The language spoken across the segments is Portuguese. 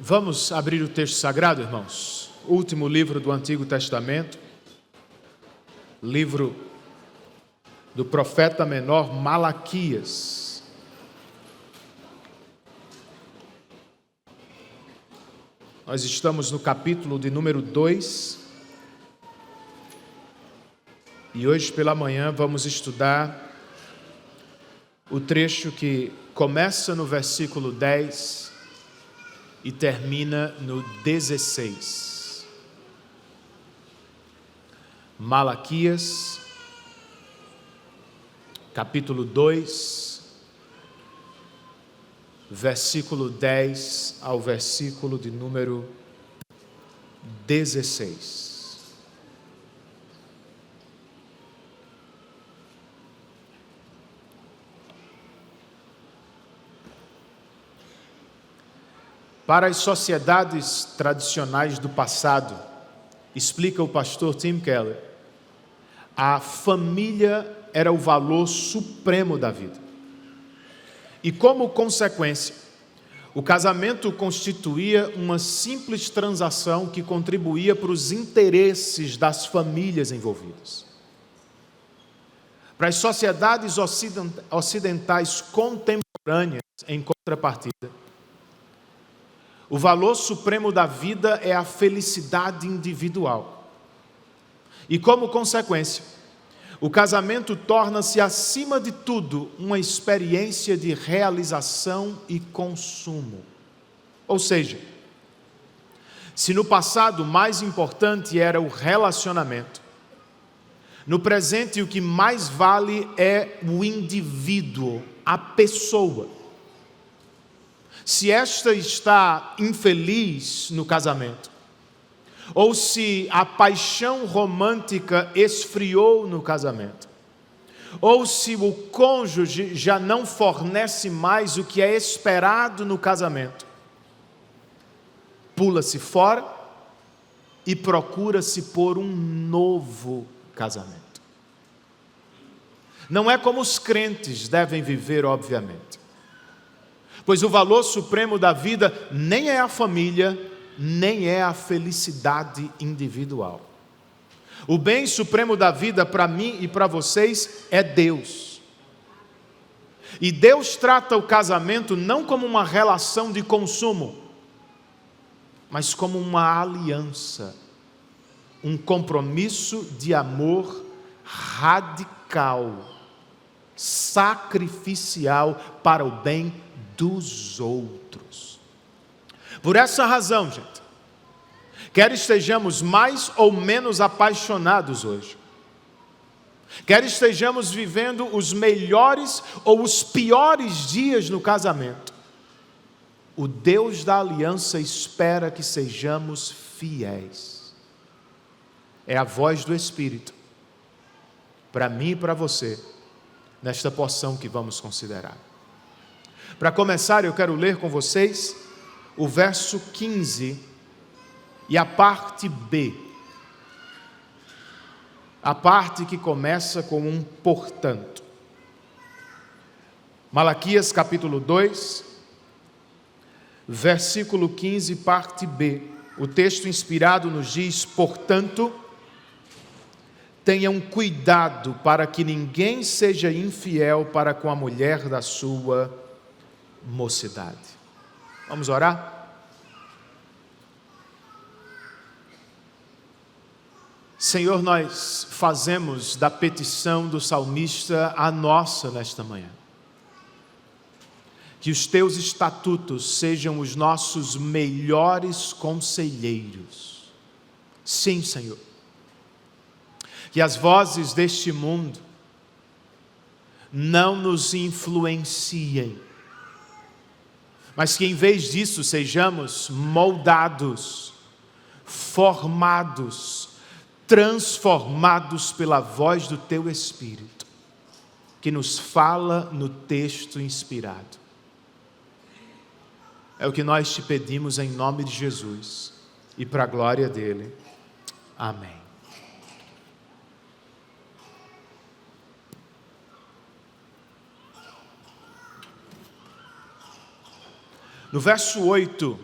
Vamos abrir o texto sagrado, irmãos. Último livro do Antigo Testamento, livro do profeta menor Malaquias. Nós estamos no capítulo de número 2 e hoje pela manhã vamos estudar o trecho que começa no versículo 10 e termina no 16. Malaquias, capítulo 2, versículo 10 ao versículo de número 16. Para as sociedades tradicionais do passado, explica o pastor Tim Keller, a família era o valor supremo da vida. E como consequência, o casamento constituía uma simples transação que contribuía para os interesses das famílias envolvidas. Para as sociedades ocidentais contemporâneas, em contrapartida, o valor supremo da vida é a felicidade individual. E como consequência, o casamento torna-se, acima de tudo, uma experiência de realização e consumo. Ou seja, se no passado o mais importante era o relacionamento, no presente o que mais vale é o indivíduo, a pessoa. Se esta está infeliz no casamento, ou se a paixão romântica esfriou no casamento, ou se o cônjuge já não fornece mais o que é esperado no casamento, pula-se fora e procura-se por um novo casamento. Não é como os crentes devem viver, obviamente. Pois o valor supremo da vida nem é a família, nem é a felicidade individual. O bem supremo da vida para mim e para vocês é Deus. E Deus trata o casamento não como uma relação de consumo, mas como uma aliança, um compromisso de amor radical, sacrificial para o bem dos outros. Por essa razão, gente, quer estejamos mais ou menos apaixonados hoje, quer estejamos vivendo os melhores ou os piores dias no casamento, o Deus da aliança espera que sejamos fiéis. É a voz do Espírito, para mim e para você, nesta porção que vamos considerar. Para começar, eu quero ler com vocês o verso 15 e a parte B. A parte que começa com um portanto. Malaquias capítulo 2, versículo 15, parte B. O texto inspirado nos diz: portanto, tenham cuidado para que ninguém seja infiel para com a mulher da sua mocidade. Vamos orar? Senhor, nós fazemos da petição do salmista a nossa nesta manhã. Que os teus estatutos sejam os nossos melhores conselheiros. Sim, Senhor. Que as vozes deste mundo não nos influenciem, mas que em vez disso sejamos moldados, formados, transformados pela voz do Teu Espírito, que nos fala no texto inspirado. É o que nós te pedimos em nome de Jesus e para a glória dele. Amém. No verso 8,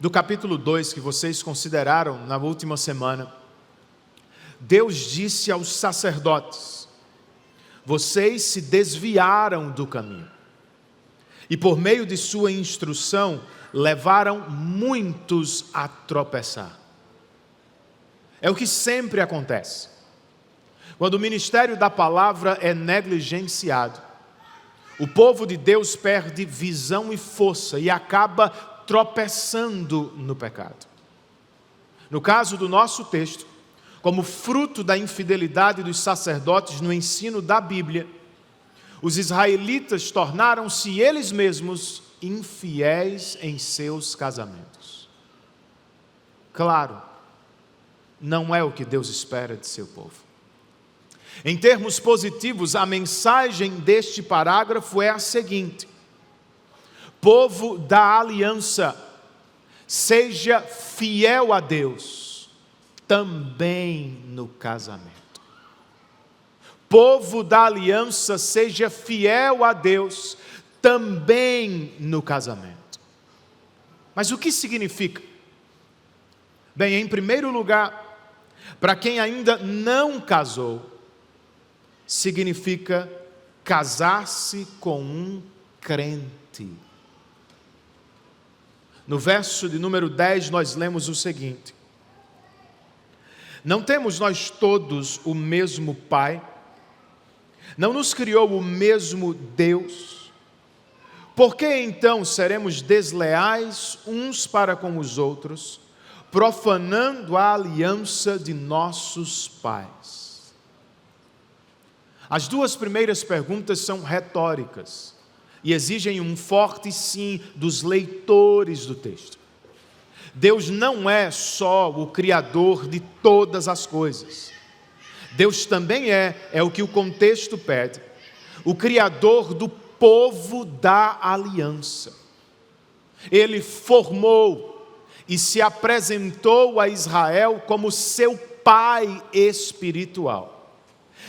do capítulo 2 que vocês consideraram na última semana, Deus disse aos sacerdotes: vocês se desviaram do caminho, e por meio de sua instrução, levaram muitos a tropeçar. É o que sempre acontece. Quando o ministério da palavra é negligenciado, o povo de Deus perde visão e força e acaba tropeçando no pecado. No caso do nosso texto, como fruto da infidelidade dos sacerdotes no ensino da Bíblia, os israelitas tornaram-se eles mesmos infiéis em seus casamentos. Claro, não é o que Deus espera de seu povo. Em termos positivos, a mensagem deste parágrafo é a seguinte: povo da aliança, seja fiel a Deus, também no casamento. Povo da aliança, seja fiel a Deus, também no casamento. Mas o que significa? Bem, em primeiro lugar, para quem ainda não casou, significa casar-se com um crente. No verso de número 10, nós lemos o seguinte: não temos nós todos o mesmo Pai? Não nos criou o mesmo Deus? Por que então seremos desleais uns para com os outros, profanando a aliança de nossos pais? As duas primeiras perguntas são retóricas e exigem um forte sim dos leitores do texto. Deus não é só o Criador de todas as coisas. Deus também é o que o contexto pede, o Criador do povo da aliança. Ele formou e se apresentou a Israel como seu pai espiritual.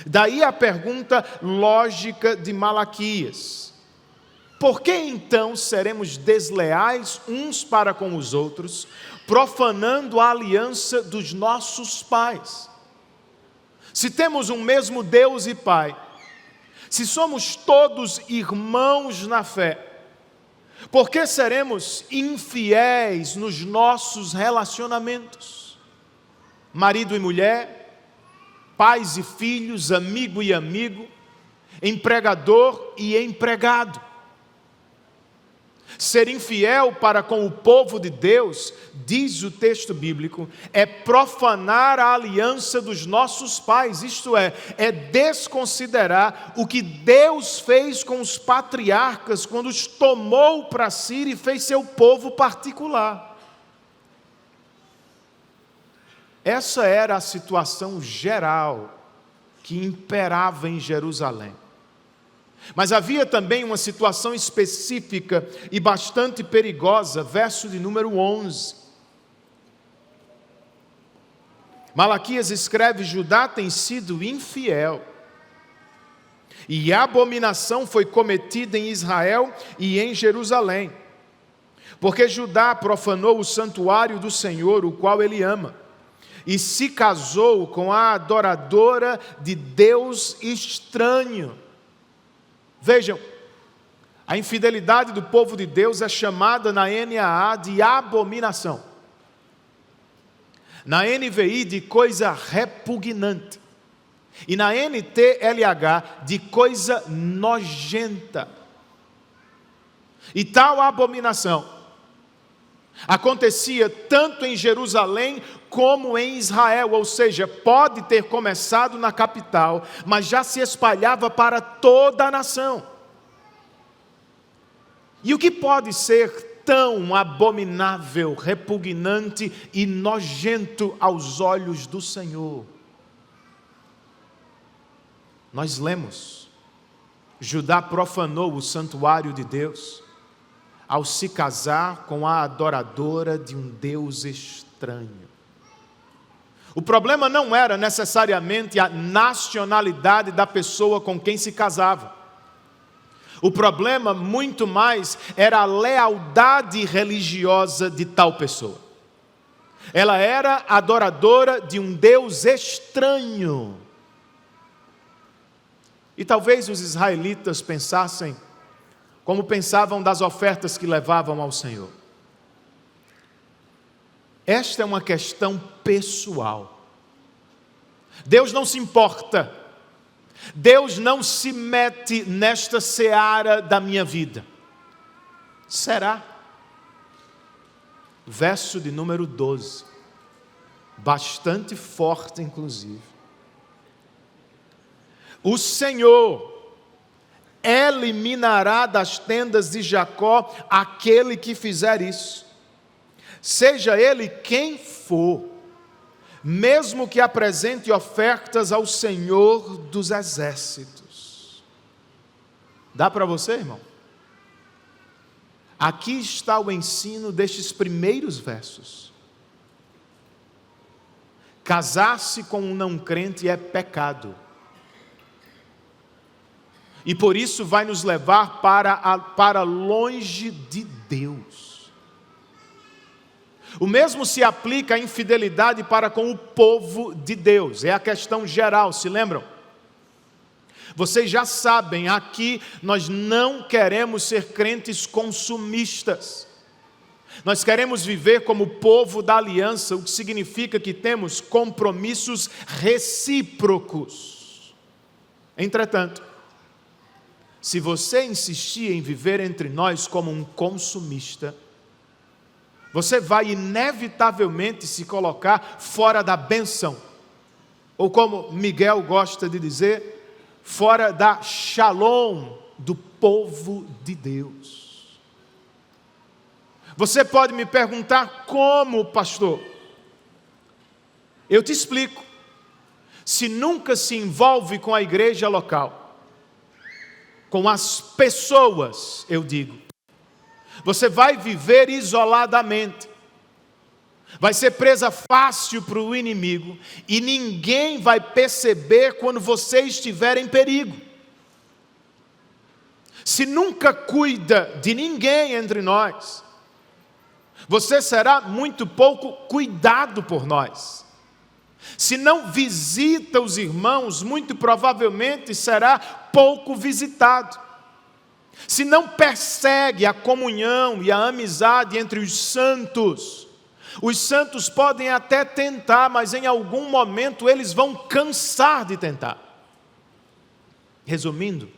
Daí a pergunta lógica de Malaquias: por que então seremos desleais uns para com os outros, profanando a aliança dos nossos pais? Se temos um mesmo Deus e Pai, se somos todos irmãos na fé, por que seremos infiéis nos nossos relacionamentos? Marido e mulher, pais e filhos, amigo e amigo, empregador e empregado. Ser infiel para com o povo de Deus, diz o texto bíblico, é profanar a aliança dos nossos pais, isto é desconsiderar o que Deus fez com os patriarcas quando os tomou para si e fez seu povo particular. Essa era a situação geral que imperava em Jerusalém. Mas havia também uma situação específica e bastante perigosa, verso de número 11. Malaquias escreve: Judá tem sido infiel, e a abominação foi cometida em Israel e em Jerusalém, porque Judá profanou o santuário do Senhor, o qual ele ama, e se casou com a adoradora de Deus estranho. Vejam, a infidelidade do povo de Deus é chamada na NAA de abominação. Na NVI de coisa repugnante. E na NTLH de coisa nojenta. E tal abominação acontecia tanto em Jerusalém como em Israel, ou seja, pode ter começado na capital, mas já se espalhava para toda a nação. E o que pode ser tão abominável, repugnante e nojento aos olhos do Senhor? Nós lemos: Judá profanou o santuário de Deus ao se casar com a adoradora de um Deus estranho. O problema não era necessariamente a nacionalidade da pessoa com quem se casava. O problema, muito mais, era a lealdade religiosa de tal pessoa. Ela era adoradora de um Deus estranho. E talvez os israelitas pensassem como pensavam das ofertas que levavam ao Senhor. Esta é uma questão pessoal. Deus não se importa. Deus não se mete nesta seara da minha vida. Será? Verso de número 12. Bastante forte, inclusive. O Senhor eliminará das tendas de Jacó aquele que fizer isso, seja ele quem for, mesmo que apresente ofertas ao Senhor dos exércitos. Dá para você, irmão? Aqui está o ensino destes primeiros versos. Casar-se com um não crente é pecado. E por isso vai nos levar para longe de Deus. O mesmo se aplica à infidelidade para com o povo de Deus. É a questão geral, se lembram? Vocês já sabem, aqui nós não queremos ser crentes consumistas. Nós queremos viver como povo da aliança, o que significa que temos compromissos recíprocos. Entretanto, se você insistir em viver entre nós como um consumista, você vai inevitavelmente se colocar fora da bênção, ou como Miguel gosta de dizer, fora da shalom do povo de Deus. Você pode me perguntar como, pastor? Eu te explico. Se nunca se envolve com a igreja local, com as pessoas, eu digo, você vai viver isoladamente, vai ser presa fácil para o inimigo, e ninguém vai perceber quando você estiver em perigo. Se nunca cuida de ninguém entre nós, você será muito pouco cuidado por nós. Se não visita os irmãos, muito provavelmente será pouco visitado. Se não persegue a comunhão e a amizade entre os santos podem até tentar, mas em algum momento eles vão cansar de tentar. Resumindo,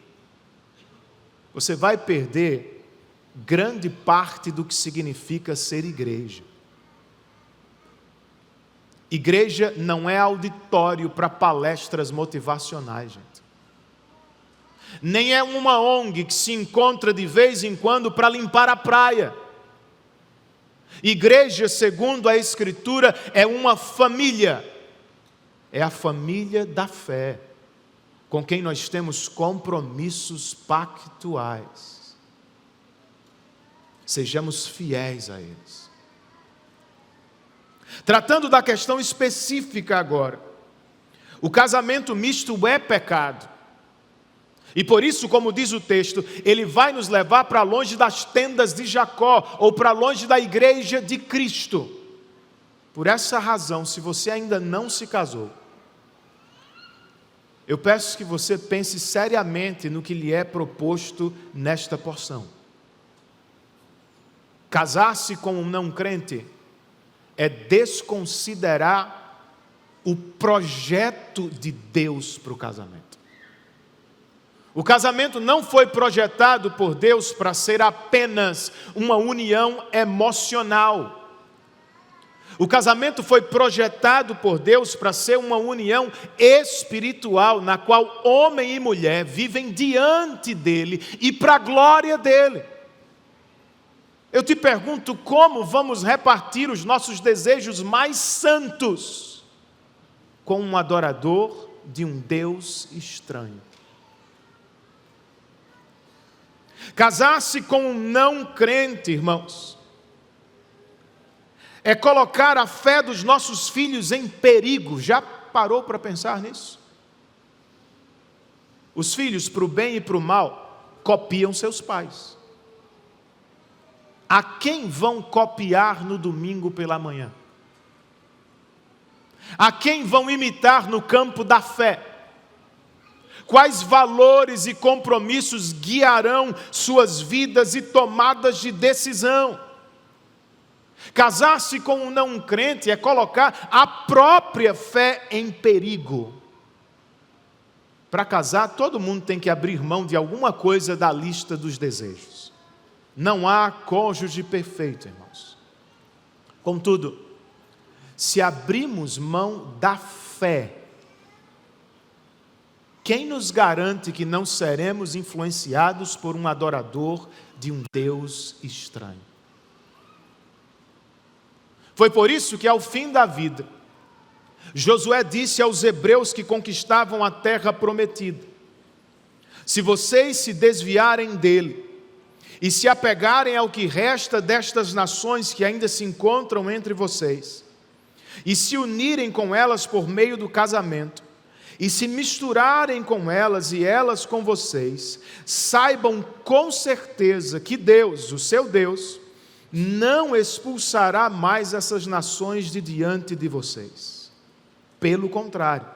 você vai perder grande parte do que significa ser igreja. Igreja não é auditório para palestras motivacionais, gente. Nem é uma ONG que se encontra de vez em quando para limpar a praia. Igreja, segundo a Escritura, é uma família. É a família da fé, com quem nós temos compromissos pactuais. Sejamos fiéis a eles. Tratando da questão específica agora, o casamento misto é pecado. E por isso, como diz o texto, ele vai nos levar para longe das tendas de Jacó, ou para longe da igreja de Cristo. Por essa razão, se você ainda não se casou, eu peço que você pense seriamente no que lhe é proposto nesta porção. Casar-se com um não crente é desconsiderar o projeto de Deus para o casamento. O casamento não foi projetado por Deus para ser apenas uma união emocional. O casamento foi projetado por Deus para ser uma união espiritual, na qual homem e mulher vivem diante dele e para a glória dele. Eu te pergunto, como vamos repartir os nossos desejos mais santos com um adorador de um Deus estranho? Casar-se com um não crente, irmãos, é colocar a fé dos nossos filhos em perigo. Já parou para pensar nisso? Os filhos, para o bem e para o mal, copiam seus pais. A quem vão copiar no domingo pela manhã? A quem vão imitar no campo da fé? Quais valores e compromissos guiarão suas vidas e tomadas de decisão? Casar-se com um não crente é colocar a própria fé em perigo. Para casar, todo mundo tem que abrir mão de alguma coisa da lista dos desejos. Não há cônjuge perfeito, irmãos. Contudo, se abrimos mão da fé, quem nos garante que não seremos influenciados por um adorador de um Deus estranho? Foi por isso que, ao fim da vida, Josué disse aos hebreus que conquistavam a terra prometida: se vocês se desviarem dele e se apegarem ao que resta destas nações que ainda se encontram entre vocês, e se unirem com elas por meio do casamento, e se misturarem com elas e elas com vocês, saibam com certeza que Deus, o seu Deus, não expulsará mais essas nações de diante de vocês. Pelo contrário,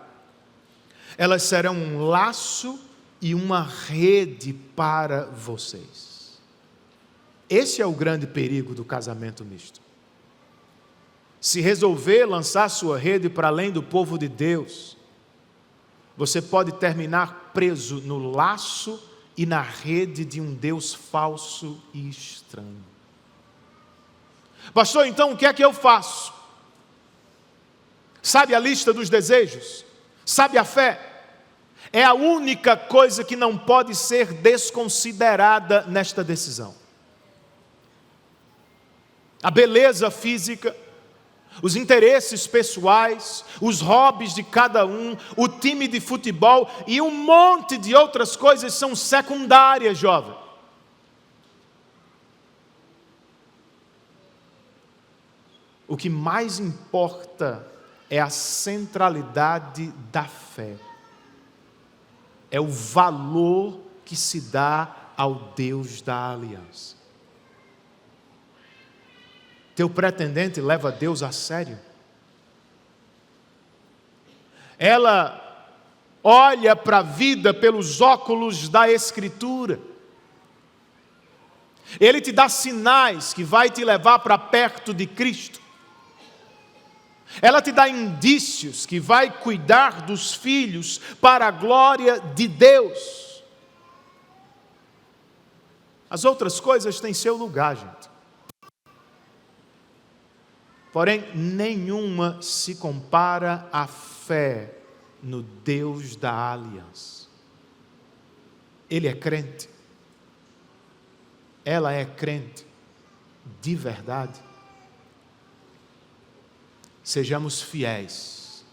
elas serão um laço e uma rede para vocês. Esse é o grande perigo do casamento misto. Se resolver lançar sua rede para além do povo de Deus, você pode terminar preso no laço e na rede de um Deus falso e estranho. Pastor, então o que é que eu faço? Sabe a lista dos desejos? Sabe a fé? É a única coisa que não pode ser desconsiderada nesta decisão. A beleza física, os interesses pessoais, os hobbies de cada um, o time de futebol e um monte de outras coisas são secundárias, jovem. O que mais importa é a centralidade da fé. É o valor que se dá ao Deus da aliança. Teu pretendente leva Deus a sério? Ela olha para a vida pelos óculos da Escritura. Ele te dá sinais que vai te levar para perto de Cristo. Ela te dá indícios que vai cuidar dos filhos para a glória de Deus. As outras coisas têm seu lugar, gente. Porém, nenhuma se compara à fé no Deus da aliança. Ele é crente. Ela é crente de verdade. Sejamos fiéis.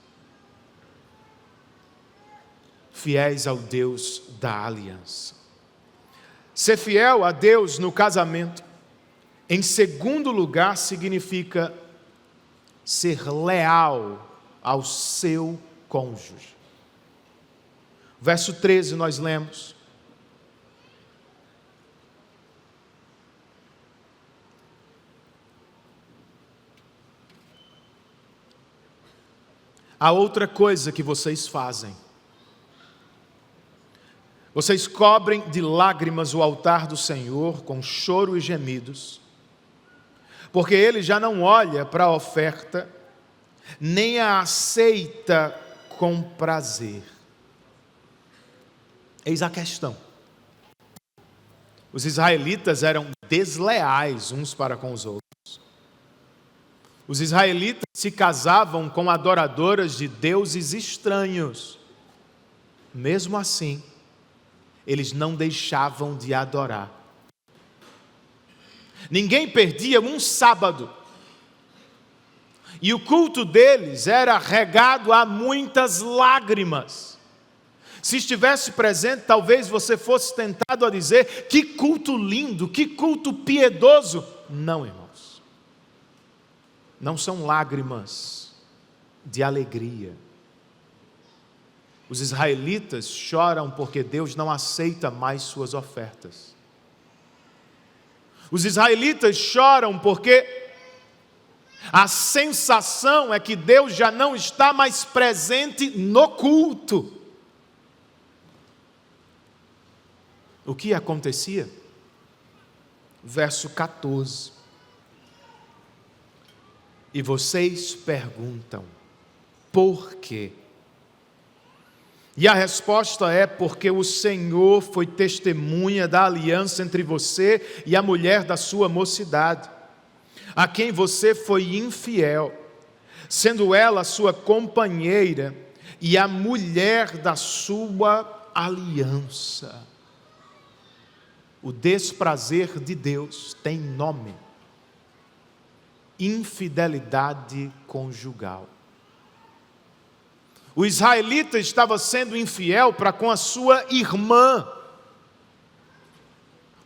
Fiéis ao Deus da aliança. Ser fiel a Deus no casamento, em segundo lugar, significa ser leal ao seu cônjuge. Verso 13 nós lemos: há outra coisa que vocês fazem. Vocês cobrem de lágrimas o altar do Senhor com choro e gemidos, porque Ele já não olha para a oferta, nem a aceita com prazer. Eis a questão. Os israelitas eram desleais uns para com os outros. Os israelitas se casavam com adoradoras de deuses estranhos. Mesmo assim, eles não deixavam de adorar. Ninguém perdia um sábado. E o culto deles era regado a muitas lágrimas. Se estivesse presente, talvez você fosse tentado a dizer: que culto lindo, que culto piedoso. Não, irmãos. Não são lágrimas de alegria. Os israelitas choram porque Deus não aceita mais suas ofertas. Os israelitas choram porque a sensação é que Deus já não está mais presente no culto. O que acontecia? Verso 14. E vocês perguntam, por quê? E a resposta é porque o Senhor foi testemunha da aliança entre você e a mulher da sua mocidade, a quem você foi infiel, sendo ela sua companheira e a mulher da sua aliança. O desprazer de Deus tem nome: infidelidade conjugal. O israelita estava sendo infiel para com a sua irmã,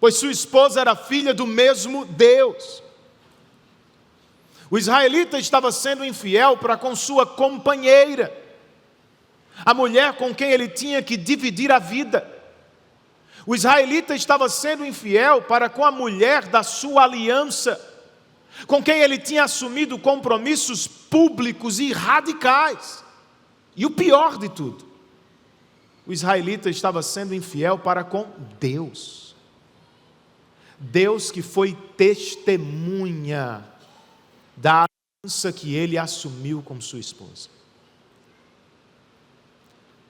pois sua esposa era filha do mesmo Deus. O israelita estava sendo infiel para com sua companheira, a mulher com quem ele tinha que dividir a vida. O israelita estava sendo infiel para com a mulher da sua aliança, com quem ele tinha assumido compromissos públicos e radicais. E o pior de tudo, o israelita estava sendo infiel para com Deus. Deus que foi testemunha da aliança que ele assumiu com sua esposa.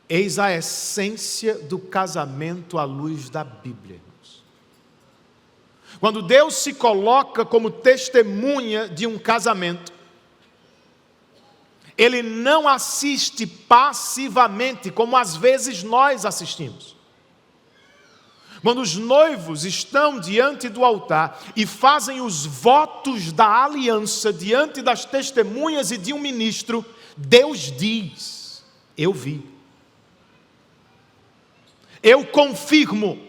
Eis a essência do casamento à luz da Bíblia, irmãos. Quando Deus se coloca como testemunha de um casamento, Ele não assiste passivamente, como às vezes nós assistimos. Quando os noivos estão diante do altar e fazem os votos da aliança diante das testemunhas e de um ministro, Deus diz: eu vi, eu confirmo,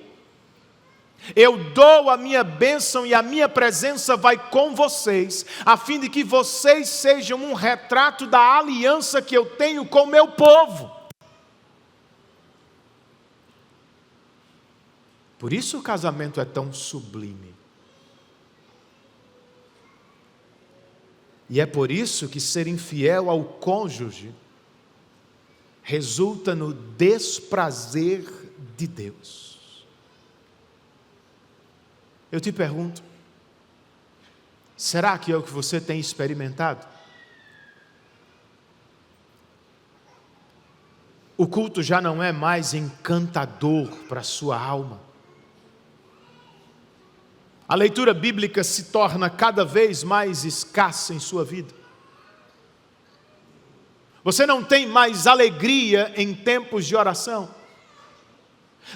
eu dou a minha bênção e a minha presença vai com vocês, a fim de que vocês sejam um retrato da aliança que eu tenho com o meu povo. Por isso o casamento é tão sublime. E é por isso que ser infiel ao cônjuge resulta no desprazer de Deus. Eu te pergunto, será que é o que você tem experimentado? O culto já não é mais encantador para a sua alma. A leitura bíblica se torna cada vez mais escassa em sua vida. Você não tem mais alegria em tempos de oração.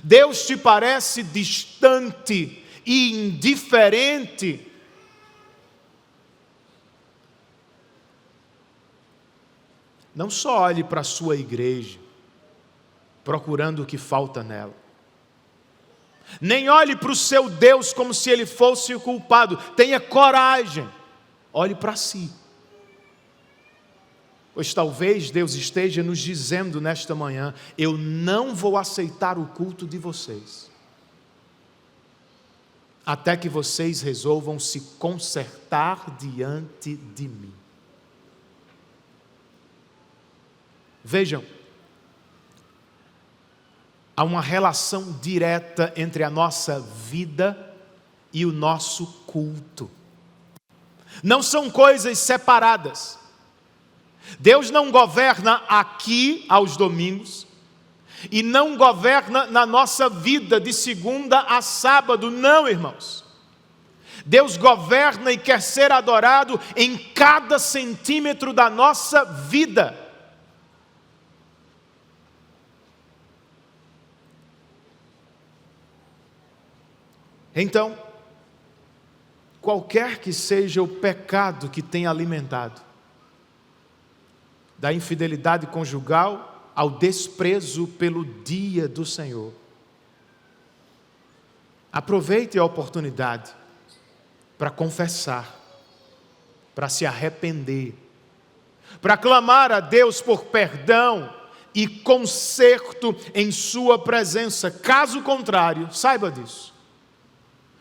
Deus te parece distante e indiferente. Não só olhe para a sua igreja, procurando o que falta nela. Nem olhe para o seu Deus como se ele fosse o culpado. Tenha coragem. Olhe para si. Pois talvez Deus esteja nos dizendo nesta manhã: eu não vou aceitar o culto de vocês, até que vocês resolvam se consertar diante de mim. Vejam, há uma relação direta entre a nossa vida e o nosso culto. Não são coisas separadas. Deus não governa aqui aos domingos e não governa na nossa vida de segunda a sábado, não, irmãos. Deus governa e quer ser adorado em cada centímetro da nossa vida. Então, qualquer que seja o pecado que tenha alimentado, da infidelidade conjugal ao desprezo pelo dia do Senhor, aproveite a oportunidade para confessar, para se arrepender, para clamar a Deus por perdão e conserto em sua presença. Caso contrário, saiba disso.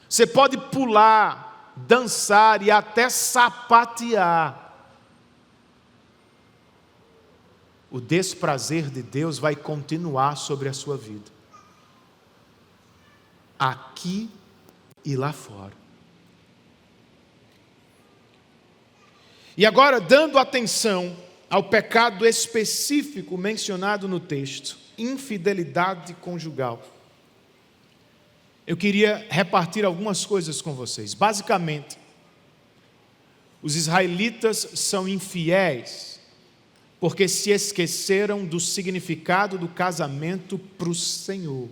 Você pode pular, dançar e até sapatear. O desprazer de Deus vai continuar sobre a sua vida, aqui e lá fora. E agora, dando atenção ao pecado específico mencionado no texto, infidelidade conjugal, eu queria repartir algumas coisas com vocês. Basicamente, os israelitas são infiéis porque se esqueceram do significado do casamento para o Senhor.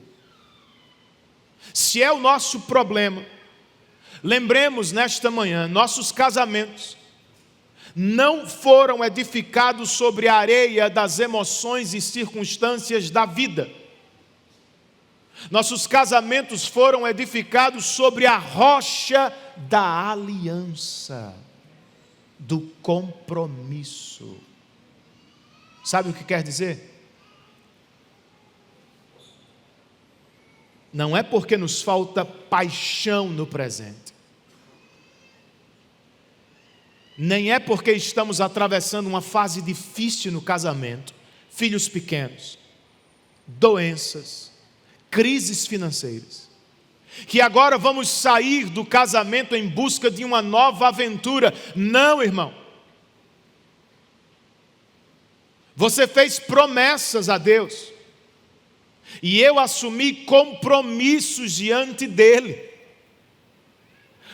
Se é o nosso problema, lembremos nesta manhã, nossos casamentos não foram edificados sobre a areia das emoções e circunstâncias da vida. Nossos casamentos foram edificados sobre a rocha da aliança, do compromisso. Sabe o que quer dizer? Não é porque nos falta paixão no presente, nem é porque estamos atravessando uma fase difícil no casamento, filhos pequenos, doenças, crises financeiras, que agora vamos sair do casamento em busca de uma nova aventura. Não, irmão. Você fez promessas a Deus, e eu assumi compromissos diante dEle.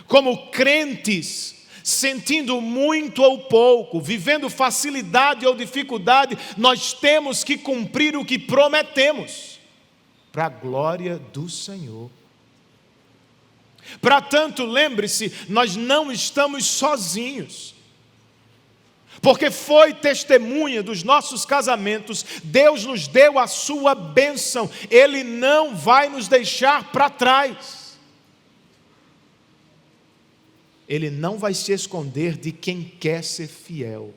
Como crentes, sentindo muito ou pouco, vivendo facilidade ou dificuldade, nós temos que cumprir o que prometemos, para a glória do Senhor. Para tanto, lembre-se, nós não estamos sozinhos. Porque foi testemunha dos nossos casamentos, Deus nos deu a sua bênção, Ele não vai nos deixar para trás. Ele não vai se esconder de quem quer ser fiel.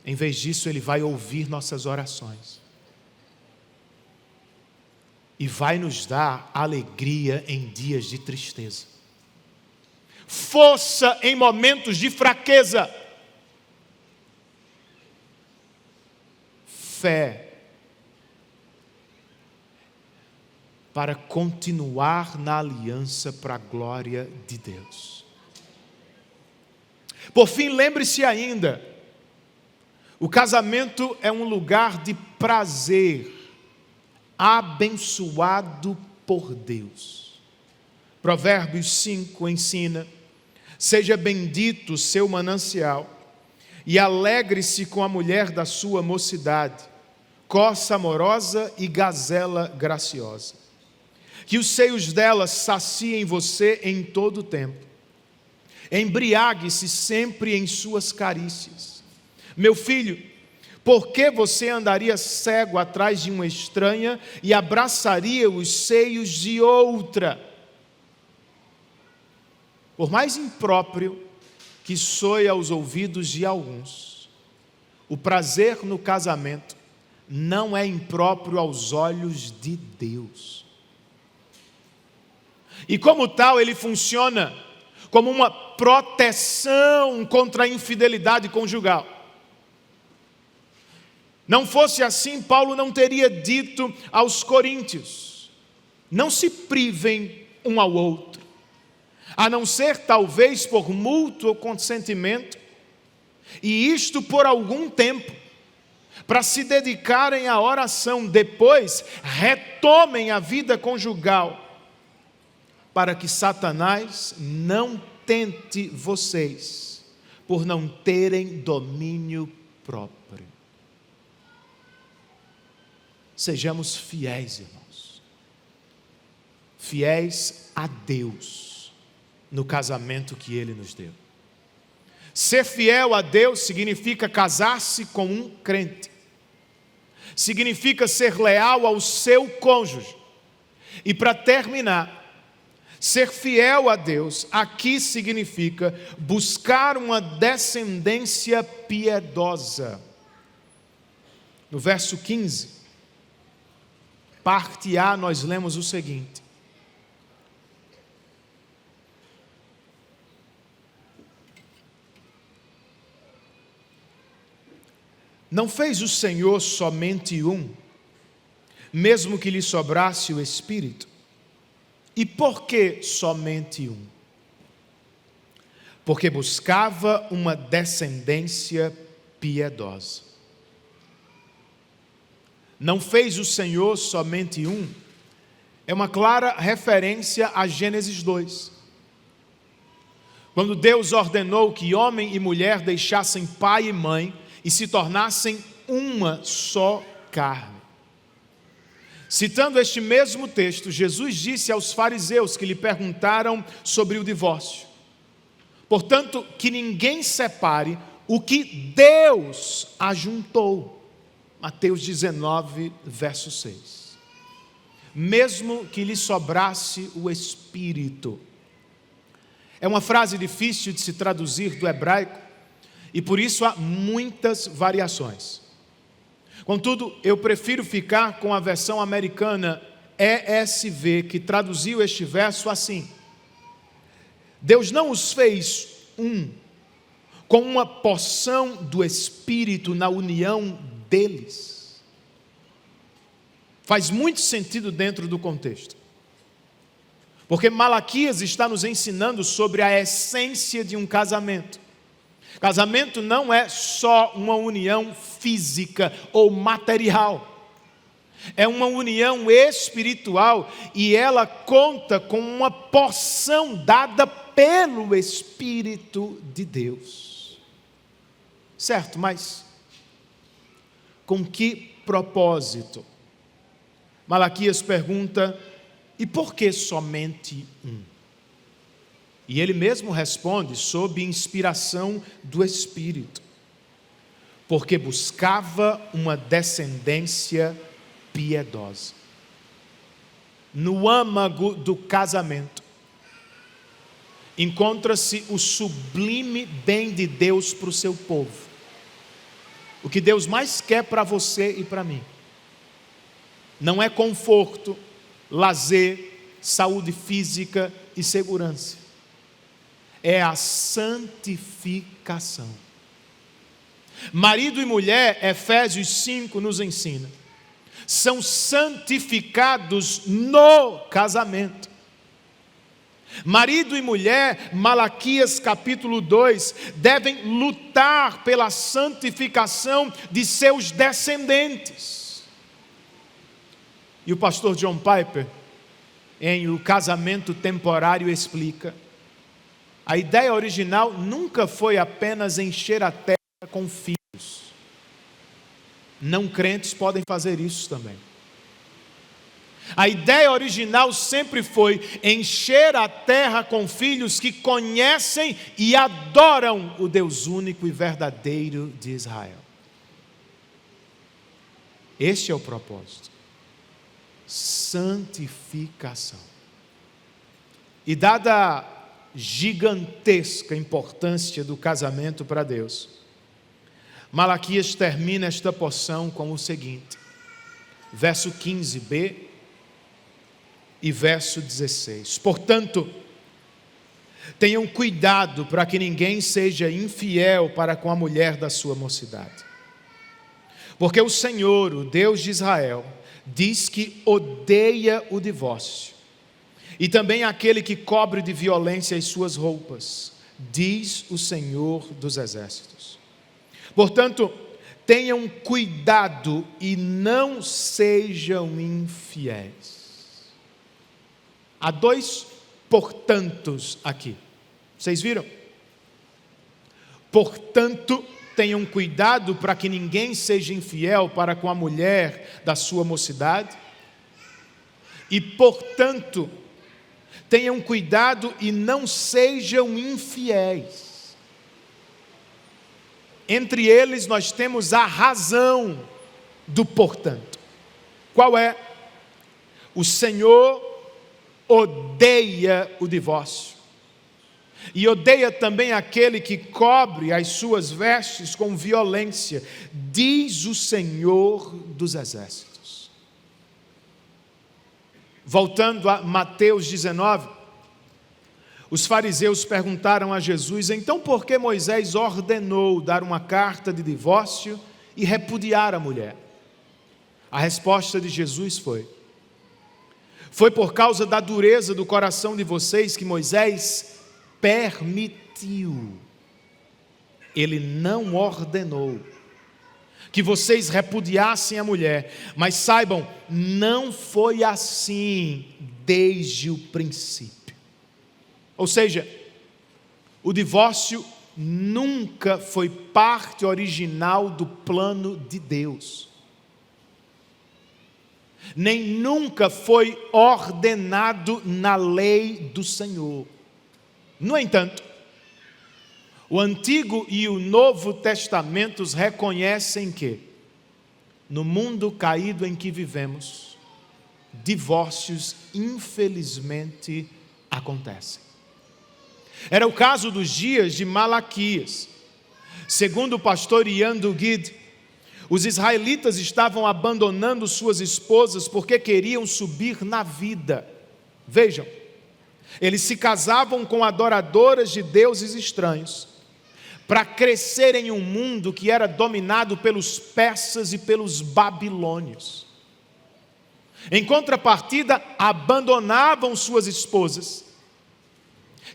Em vez disso, Ele vai ouvir nossas orações. E vai nos dar alegria em dias de tristeza. Força em momentos de fraqueza. Fé para continuar na aliança para a glória de Deus. Por fim, lembre-se ainda, o casamento é um lugar de prazer, abençoado por Deus. Provérbios 5 ensina: seja bendito o seu manancial, e alegre-se com a mulher da sua mocidade, corça amorosa e gazela graciosa. Que os seios dela saciem você em todo o tempo. Embriague-se sempre em suas carícias. Meu filho, por que você andaria cego atrás de uma estranha e abraçaria os seios de outra? Por mais impróprio que soe aos ouvidos de alguns, o prazer no casamento não é impróprio aos olhos de Deus. E como tal, ele funciona como uma proteção contra a infidelidade conjugal. Não fosse assim, Paulo não teria dito aos coríntios: não se privem um ao outro, a não ser talvez por mútuo consentimento, e isto por algum tempo, para se dedicarem à oração. Depois retomem a vida conjugal, para que Satanás não tente vocês por não terem domínio próprio. Sejamos fiéis, irmãos, fiéis a Deus no casamento que Ele nos deu. Ser fiel a Deus significa casar-se com um crente, significa ser leal ao seu cônjuge. E para terminar, ser fiel a Deus aqui significa buscar uma descendência piedosa. no verso 15, parte A, nós lemos o seguinte: não fez o Senhor somente um, mesmo que lhe sobrasse o Espírito? E por que somente um? Porque buscava uma descendência piedosa. Não fez o Senhor somente um, é uma clara referência a Gênesis 2. Quando Deus ordenou que homem e mulher deixassem pai e mãe e se tornassem uma só carne. Citando este mesmo texto, Jesus disse aos fariseus que lhe perguntaram sobre o divórcio: portanto, que ninguém separe o que Deus ajuntou. Mateus 19, verso 6. Mesmo que lhe sobrasse o Espírito. É uma frase difícil de se traduzir do hebraico e por isso há muitas variações. Contudo, eu prefiro ficar com a versão americana ESV, que traduziu este verso assim: Deus não os fez um, com uma porção do Espírito na união deles. Faz muito sentido dentro do contexto, porque Malaquias está nos ensinando sobre a essência de um casamento. Casamento não é só uma união física ou material, é uma união espiritual e ela conta com uma porção dada pelo Espírito de Deus. Certo, mas com que propósito? Malaquias pergunta: e por que somente um? E ele mesmo responde sob inspiração do Espírito: porque buscava uma descendência piedosa. No âmago do casamento encontra-se o sublime bem de Deus para o seu povo. O que Deus mais quer para você e para mim não é conforto, lazer, saúde física e segurança. É a santificação. Marido e mulher, Efésios 5 nos ensina, são santificados no casamento. Marido e mulher, Malaquias capítulo 2, devem lutar pela santificação de seus descendentes. E o pastor John Piper, em O Casamento Temporário, explica: a ideia original nunca foi apenas encher a terra com filhos. Não crentes podem fazer isso também. A ideia original sempre foi encher a terra com filhos que conhecem e adoram o Deus único e verdadeiro de Israel. Este é o propósito. Santificação. E dada a gigantesca importância do casamento para Deus, Malaquias termina esta porção com o seguinte, verso 15b e verso 16: portanto, tenham cuidado para que ninguém seja infiel para com a mulher da sua mocidade, porque o Senhor, o Deus de Israel, diz que odeia o divórcio, e também aquele que cobre de violência as suas roupas, diz o Senhor dos Exércitos. Portanto, tenham cuidado e não sejam infiéis. Há dois portantos aqui. Vocês viram? Portanto, tenham cuidado para que ninguém seja infiel para com a mulher da sua mocidade. E, portanto, tenham cuidado e não sejam infiéis. Entre eles nós temos a razão do portanto. Qual é? O Senhor odeia o divórcio. e odeia também aquele que cobre as suas vestes com violência, diz o Senhor dos Exércitos. Voltando a Mateus 19, os fariseus perguntaram a Jesus: então por que Moisés ordenou dar uma carta de divórcio e repudiar a mulher? A resposta de Jesus foi por causa da dureza do coração de vocês que Moisés permitiu. Ele não ordenou que vocês repudiassem a mulher, mas saibam, não foi assim desde o princípio. Ou seja, o divórcio nunca foi parte original do plano de Deus. Nem nunca foi ordenado na lei do Senhor. No entanto, o Antigo e o Novo Testamentos reconhecem que, no mundo caído em que vivemos, divórcios infelizmente acontecem. Era o caso dos dias de Malaquias. Segundo o pastor Ian Duguid, os israelitas estavam abandonando suas esposas porque queriam subir na vida. Vejam, eles se casavam com adoradoras de deuses estranhos, para crescer em um mundo que era dominado pelos persas e pelos babilônios. Em contrapartida, abandonavam suas esposas,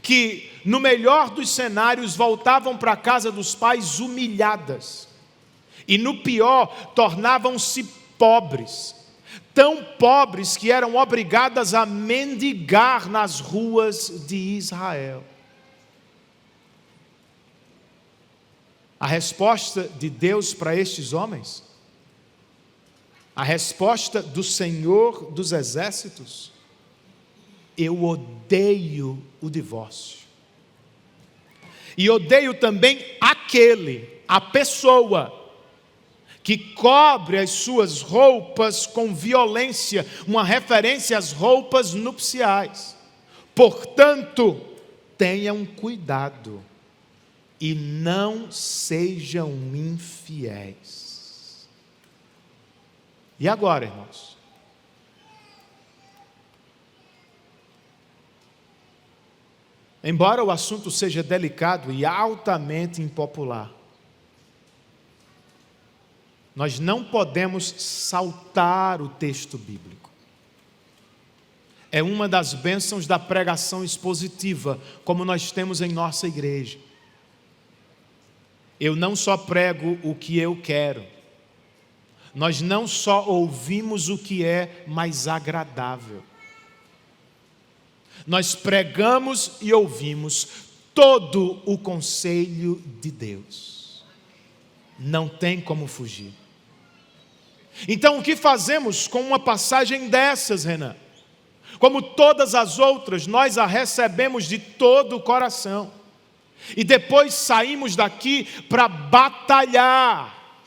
que no melhor dos cenários voltavam para a casa dos pais humilhadas, e no pior tornavam-se pobres, tão pobres que eram obrigadas a mendigar nas ruas de Israel. A resposta de Deus para estes homens, a resposta do Senhor dos Exércitos: eu odeio o divórcio. E odeio também a pessoa, que cobre as suas roupas com violência, uma referência às roupas nupciais. Portanto, tenham cuidado e não sejam infiéis. E agora, irmãos? Embora o assunto seja delicado e altamente impopular, nós não podemos saltar o texto bíblico. É uma das bênçãos da pregação expositiva, como nós temos em nossa igreja. Eu não só prego o que eu quero, nós não só ouvimos o que é mais agradável, nós pregamos e ouvimos todo o conselho de Deus. Não tem como fugir. Então, o que fazemos com uma passagem dessas, Renan? Como todas as outras, nós a recebemos de todo o coração. E depois saímos daqui para batalhar.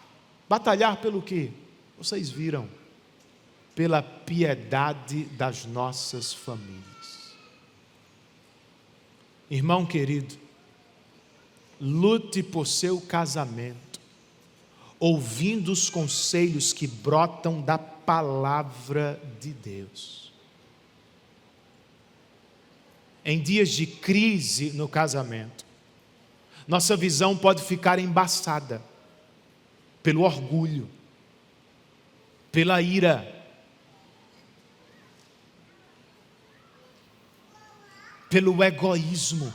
Batalhar pelo quê? Vocês viram. Pela piedade das nossas famílias. Irmão querido, lute por seu casamento, ouvindo os conselhos que brotam da palavra de Deus. Em dias de crise no casamento, nossa visão pode ficar embaçada pelo orgulho, pela ira, pelo egoísmo,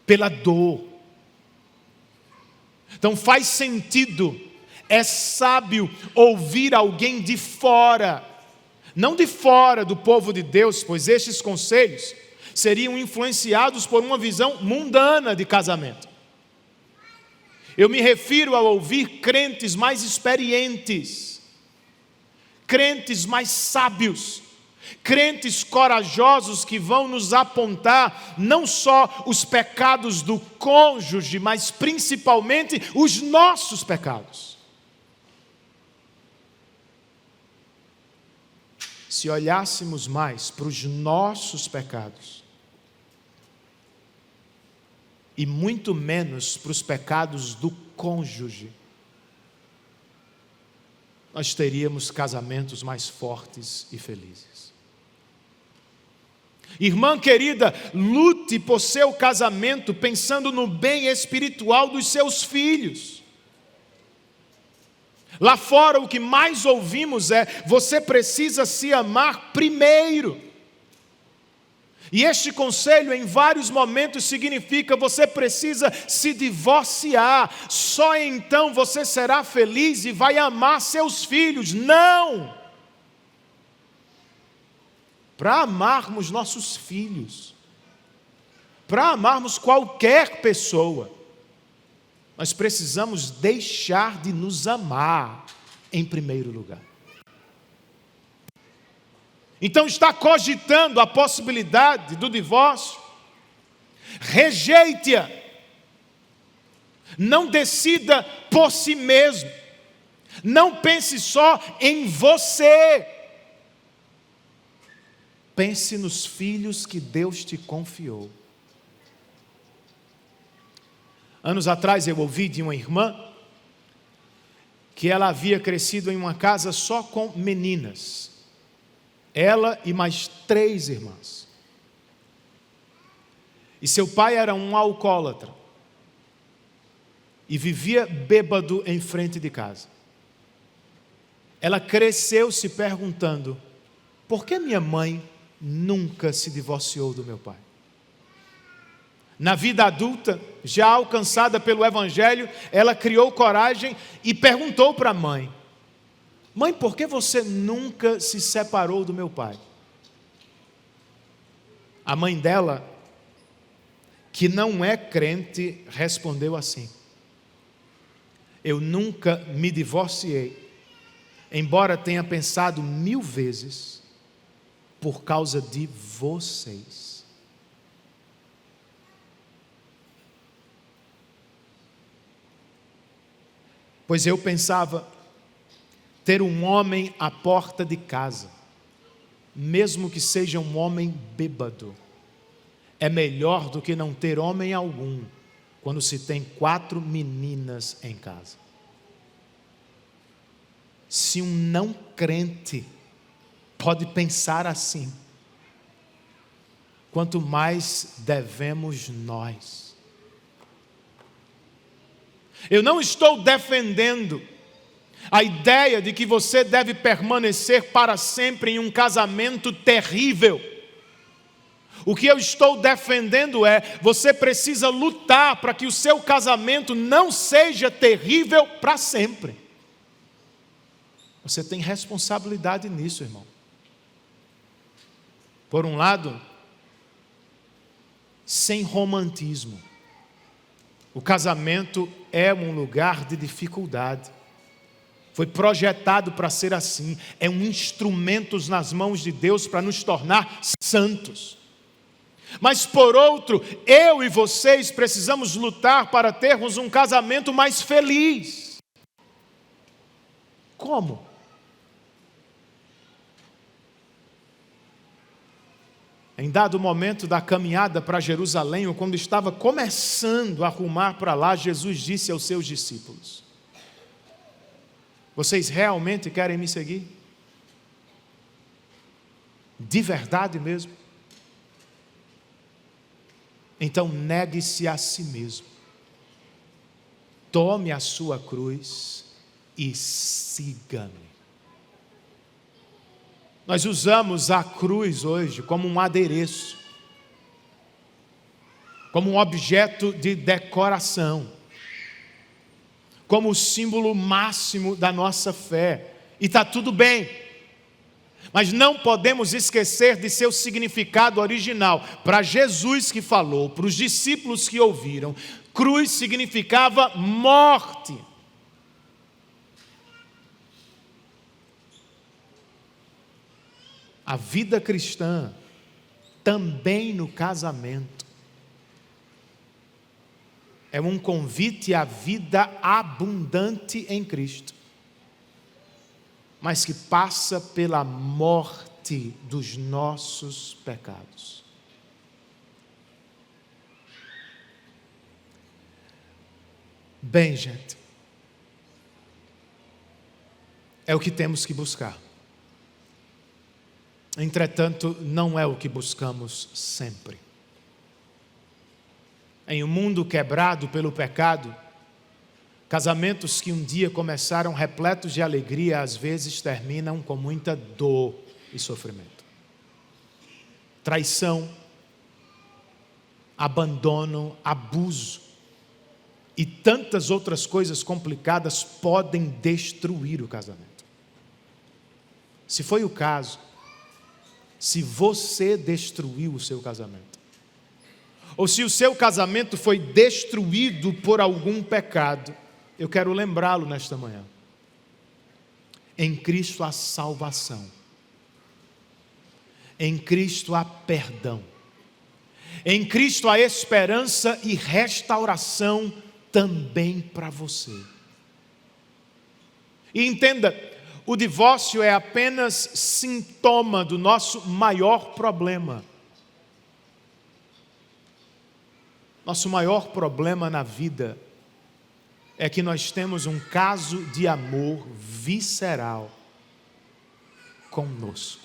pela dor. Então faz sentido, é sábio ouvir alguém de fora, não de fora do povo de Deus, pois estes conselhos seriam influenciados por uma visão mundana de casamento. Eu me refiro a ouvir crentes mais experientes, crentes mais sábios, crentes corajosos que vão nos apontar não só os pecados do cônjuge, mas principalmente os nossos pecados. Se olhássemos mais para os nossos pecados, e muito menos para os pecados do cônjuge, nós teríamos casamentos mais fortes e felizes. Irmã querida, lute por seu casamento pensando no bem espiritual dos seus filhos. Lá fora o que mais ouvimos é: você precisa se amar primeiro. E este conselho em vários momentos significa: você precisa se divorciar, só então você será feliz e vai amar seus filhos. Não! Para amarmos nossos filhos, para amarmos qualquer pessoa, nós precisamos deixar de nos amar em primeiro lugar. Então, está cogitando a possibilidade do divórcio? Rejeite-a. Não decida por si mesmo. Não pense só em você. Pense nos filhos que Deus te confiou. Anos atrás eu ouvi de uma irmã que ela havia crescido em uma casa só com meninas. Ela e mais 3 irmãs. E seu pai era um alcoólatra. E vivia bêbado em frente de casa. Ela cresceu se perguntando: por que minha mãe nunca se divorciou do meu pai? Na vida adulta, já alcançada pelo Evangelho, ela criou coragem e perguntou para a mãe: mãe, por que você nunca se separou do meu pai? A mãe dela, que não é crente, respondeu assim: eu nunca me divorciei, embora tenha pensado 1000 vezes, por causa de vocês. Pois eu pensava, ter um homem à porta de casa, mesmo que seja um homem bêbado, é melhor do que não ter homem algum, quando se tem 4 meninas em casa. Se um não crente pode pensar assim, quanto mais devemos nós. Eu não estou defendendo a ideia de que você deve permanecer para sempre em um casamento terrível. O que eu estou defendendo é: você precisa lutar para que o seu casamento não seja terrível para sempre. Você tem responsabilidade nisso, irmão. Por um lado, sem romantismo. O casamento é um lugar de dificuldade. Foi projetado para ser assim. É um instrumento nas mãos de Deus para nos tornar santos. Mas por outro, eu e vocês precisamos lutar para termos um casamento mais feliz. Como? Em dado momento da caminhada para Jerusalém, ou quando estava começando a rumar para lá, Jesus disse aos seus discípulos: vocês realmente querem me seguir? De verdade mesmo? Então negue-se a si mesmo, tome a sua cruz e siga-me. Nós usamos a cruz hoje como um adereço, como um objeto de decoração, como o símbolo máximo da nossa fé. E está tudo bem, mas não podemos esquecer de seu significado original. Para Jesus que falou, para os discípulos que ouviram, cruz significava morte. A vida cristã, também no casamento, é um convite à vida abundante em Cristo, mas que passa pela morte dos nossos pecados. Bem, gente, é o que temos que buscar. Entretanto, não é o que buscamos sempre. Em um mundo quebrado pelo pecado, casamentos que um dia começaram repletos de alegria, às vezes terminam com muita dor e sofrimento. Traição, abandono, abuso e tantas outras coisas complicadas podem destruir o casamento. Se foi o caso, se você destruiu o seu casamento, ou se o seu casamento foi destruído por algum pecado, eu quero lembrá-lo nesta manhã. Em Cristo há salvação. Em Cristo há perdão. Em Cristo há esperança e restauração também para você. E entenda, o divórcio é apenas sintoma do nosso maior problema. Nosso maior problema na vida é que nós temos um caso de amor visceral conosco.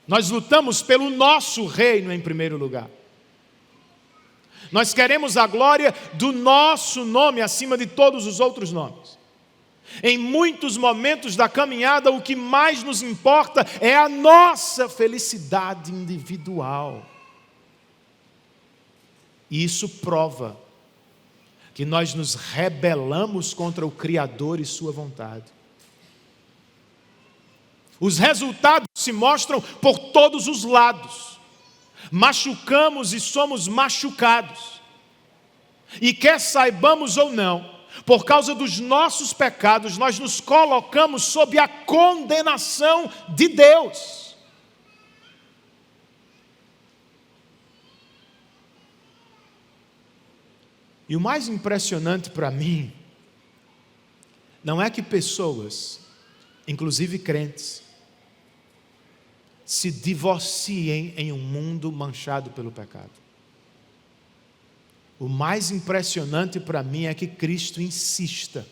Nós lutamos pelo nosso reino em primeiro lugar. Nós queremos a glória do nosso nome acima de todos os outros nomes. Em muitos momentos da caminhada, o que mais nos importa é a nossa felicidade individual. E isso prova que nós nos rebelamos contra o Criador e sua vontade. Os resultados se mostram por todos os lados. Machucamos e somos machucados. E quer saibamos ou não, por causa dos nossos pecados, nós nos colocamos sob a condenação de Deus. E o mais impressionante para mim, não é que pessoas, inclusive crentes, se divorciem em um mundo manchado pelo pecado. O mais impressionante para mim é que Cristo insista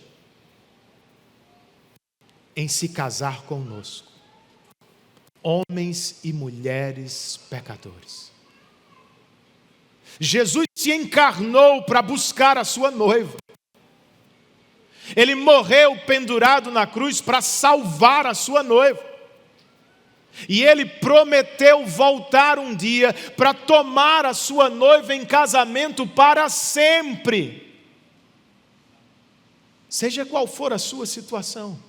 em se casar conosco, homens e mulheres pecadores. Jesus se encarnou para buscar a sua noiva. Ele morreu pendurado na cruz para salvar a sua noiva. E ele prometeu voltar um dia para tomar a sua noiva em casamento para sempre. Seja qual for a sua situação,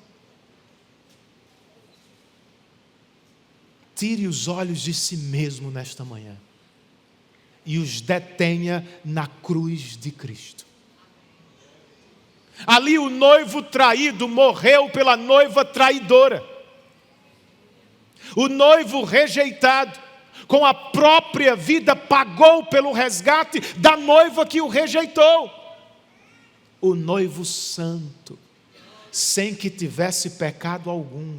tire os olhos de si mesmo nesta manhã e os detenha na cruz de Cristo. Ali o noivo traído morreu pela noiva traidora. O noivo rejeitado, com a própria vida, pagou pelo resgate da noiva que o rejeitou. O noivo santo, sem que tivesse pecado algum,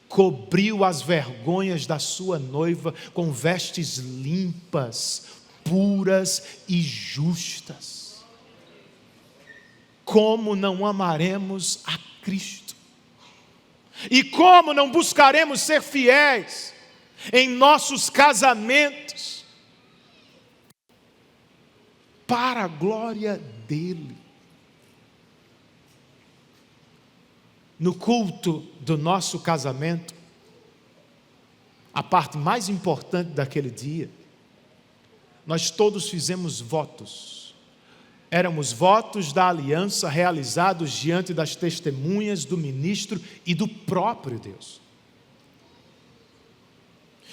cobriu as vergonhas da sua noiva com vestes limpas, puras e justas. Como não amaremos a Cristo? E como não buscaremos ser fiéis em nossos casamentos para a glória dele? No culto do nosso casamento, a parte mais importante daquele dia, nós todos fizemos votos. Éramos votos da aliança realizados diante das testemunhas do ministro e do próprio Deus.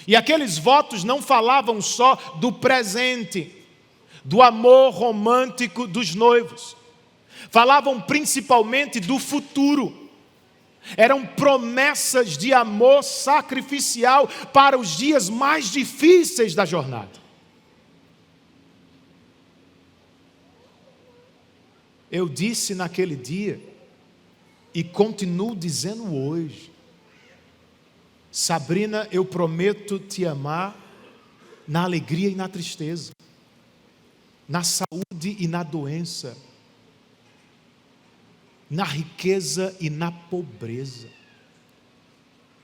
E aqueles votos não falavam só do presente, do amor romântico dos noivos. Falavam principalmente do futuro. Eram promessas de amor sacrificial para os dias mais difíceis da jornada. Eu disse naquele dia, e continuo dizendo hoje: Sabrina, eu prometo te amar na alegria e na tristeza, na saúde e na doença, na riqueza e na pobreza.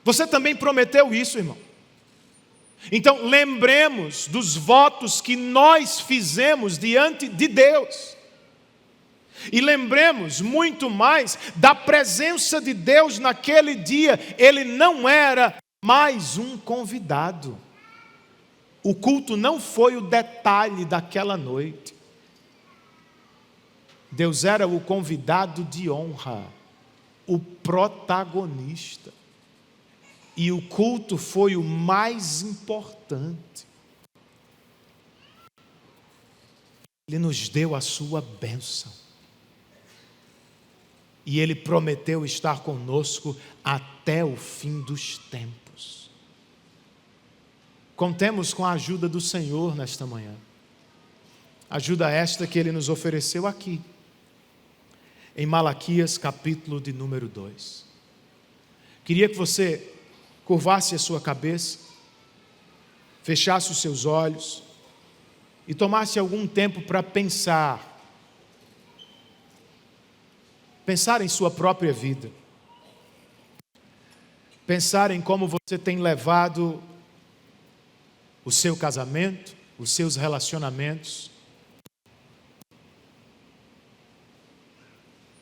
Você também prometeu isso, irmão. Então, lembremos dos votos que nós fizemos diante de Deus. E lembremos muito mais da presença de Deus naquele dia. Ele não era mais um convidado. O culto não foi o detalhe daquela noite. Deus era o convidado de honra, o protagonista. E o culto foi o mais importante. Ele nos deu a sua bênção. E Ele prometeu estar conosco até o fim dos tempos. Contemos com a ajuda do Senhor nesta manhã. Ajuda esta que Ele nos ofereceu aqui, em Malaquias capítulo de número 2. Queria que você curvasse a sua cabeça, fechasse os seus olhos e tomasse algum tempo para pensar em sua própria vida, pensar em como você tem levado o seu casamento, os seus relacionamentos.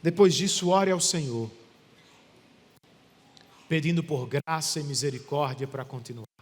Depois disso, ore ao Senhor, pedindo por graça e misericórdia para continuar.